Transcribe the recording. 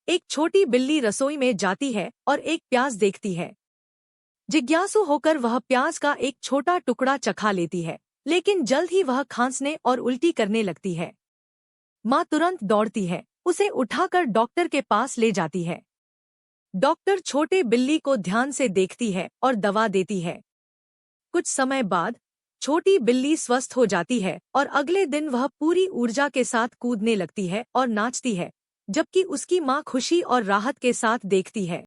एक छोटी बिल्ली रसोई में जाती है और एक प्याज देखती है। जिज्ञासु होकर वह प्याज का एक छोटा टुकड़ा चखा लेती है, लेकिन जल्द ही वह खांसने और उल्टी करने लगती है। माँ तुरंत दौड़ती है, उसे उठाकर डॉक्टर के पास ले जाती है। डॉक्टर छोटे बिल्ली को ध्यान से देखती है और दवा देती है। कुछ समय बाद छोटी बिल्ली स्वस्थ हो जाती है और अगले दिन वह पूरी ऊर्जा के साथ कूदने लगती है और नाचती है, जबकि उसकी माँ खुशी और राहत के साथ देखती है।